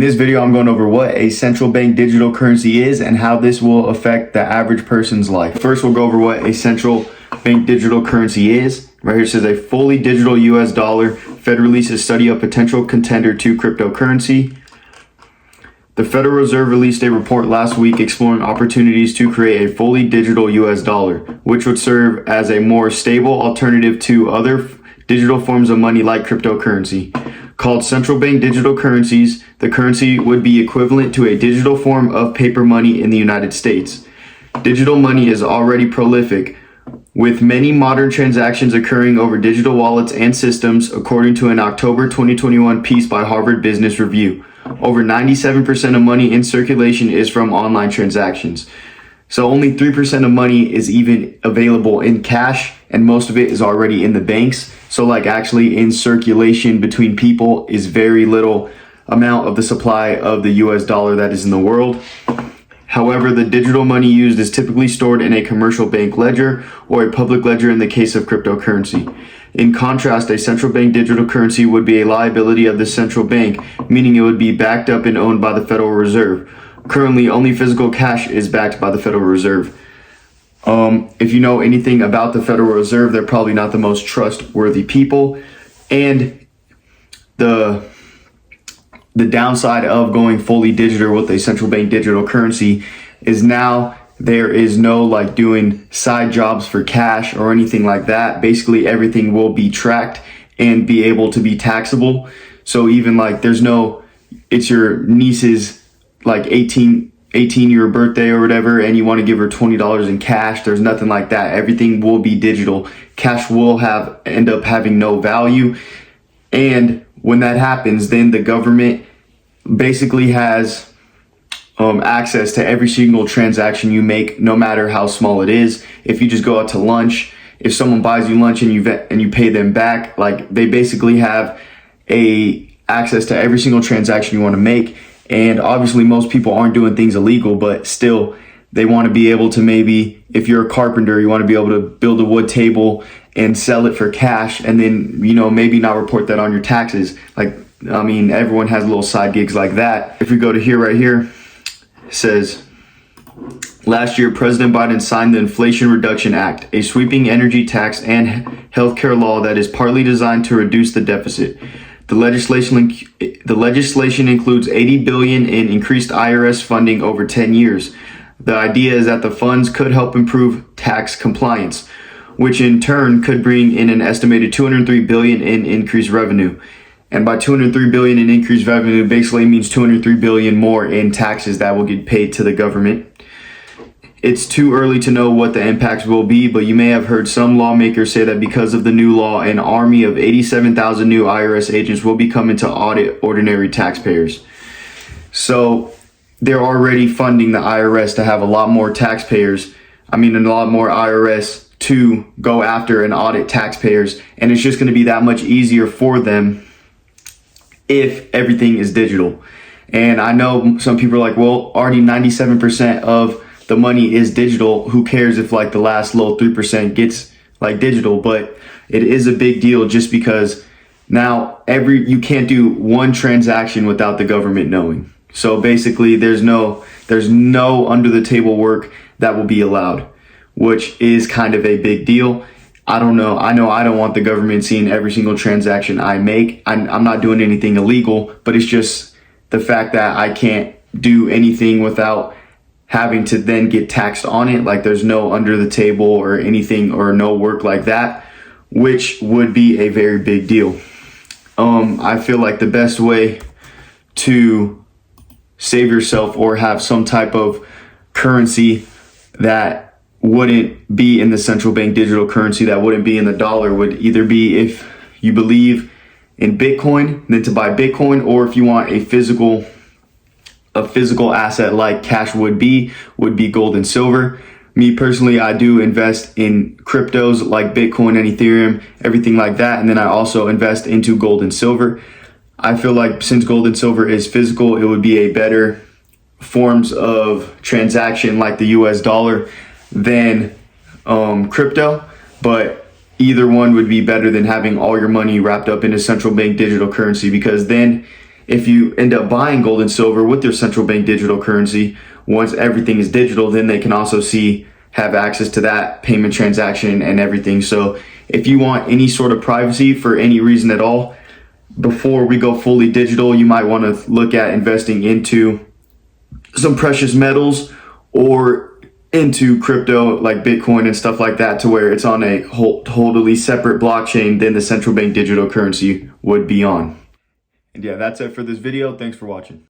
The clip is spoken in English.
this video, I'm going over what a central bank digital currency is and how this will affect the average person's life. First, we'll go over what a central bank digital currency is. Right here it says a fully digital US dollar. Fed releases study of potential contender to cryptocurrency. The Federal Reserve released a report last week exploring opportunities to create a fully digital US dollar, which would serve as a more stable alternative to other digital forms of money like cryptocurrency. Called central bank digital currencies, the currency would be equivalent to a digital form of paper money in the United States. Digital money is already prolific, with many modern transactions occurring over digital wallets and systems, according to an October 2021 piece by Harvard Business Review. Over 97% of money in circulation is from online transactions. So only 3% of money is even available in cash, and most of it is already in the banks. So like actually in circulation between people is very little amount of the supply of the US dollar that is in the world. However, the digital money used is typically stored in a commercial bank ledger or a public ledger in the case of cryptocurrency. In contrast, a central bank digital currency would be a liability of the central bank, meaning it would be backed up and owned by the Federal Reserve. Currently, only physical cash is backed by the Federal Reserve. If you know anything about the Federal Reserve, they're probably not the most trustworthy people. And the downside of going fully digital with a central bank digital currency is now there is no like doing side jobs for cash or anything like that. Basically, everything will be tracked and be able to be taxable. So even like it's your niece's like 18-year birthday or whatever, and you want to give her $20 in cash. There's nothing like that. Everything will be digital. Cash will end up having no value. And when that happens, then the government basically has access to every single transaction you make, no matter how small it is. If you just go out to lunch, if someone buys you lunch and you pay them back, like they basically have access to every single transaction you want to make. And obviously most people aren't doing things illegal, but still they want to be able to, maybe if you're a carpenter, you want to be able to build a wood table and sell it for cash, and then, maybe not report that on your taxes. Everyone has little side gigs like that. If we go to right here, it says, last year, President Biden signed the Inflation Reduction Act, a sweeping energy tax and healthcare law that is partly designed to reduce the deficit. The legislation includes $80 billion in increased IRS funding over 10 years. The idea is that the funds could help improve tax compliance, which in turn could bring in an estimated $203 billion in increased revenue. And by $203 billion in increased revenue, basically means $203 billion more in taxes that will get paid to the government. It's too early to know what the impacts will be, but you may have heard some lawmakers say that because of the new law, an army of 87,000 new IRS agents will be coming to audit ordinary taxpayers. So they're already funding the IRS to have a lot more taxpayers. And a lot more IRS to go after and audit taxpayers. And it's just going to be that much easier for them if everything is digital. And I know some people are like, well, already 97% of the money is digital. Who cares if like the last little 3% gets like digital? But it is a big deal just because now you can't do one transaction without the government knowing. So basically there's no under the table work that will be allowed, which is kind of a big deal. I know I don't want the government seeing every single transaction I make. I'm not doing anything illegal, but it's just the fact that I can't do anything without having to then get taxed on it. Like there's no under the table or anything or no work like that, which would be a very big deal. I feel like the best way to save yourself or have some type of currency that wouldn't be in the central bank digital currency, that wouldn't be in the dollar, would either be if you believe in Bitcoin, then to buy Bitcoin, or if you want a physical asset like cash would be gold and silver. Me personally, I do invest in cryptos like Bitcoin and Ethereum, everything like that. And then I also invest into gold and silver. I feel like since gold and silver is physical, it would be a better forms of transaction like the US dollar than crypto. But either one would be better than having all your money wrapped up in a central bank digital currency, because then if you end up buying gold and silver with their central bank digital currency, once everything is digital, then they can also have access to that payment transaction and everything. So if you want any sort of privacy for any reason at all, before we go fully digital, you might want to look at investing into some precious metals or into crypto like Bitcoin and stuff like that, to where it's on a totally separate blockchain than the central bank digital currency would be on. And yeah, that's it for this video. Thanks for watching.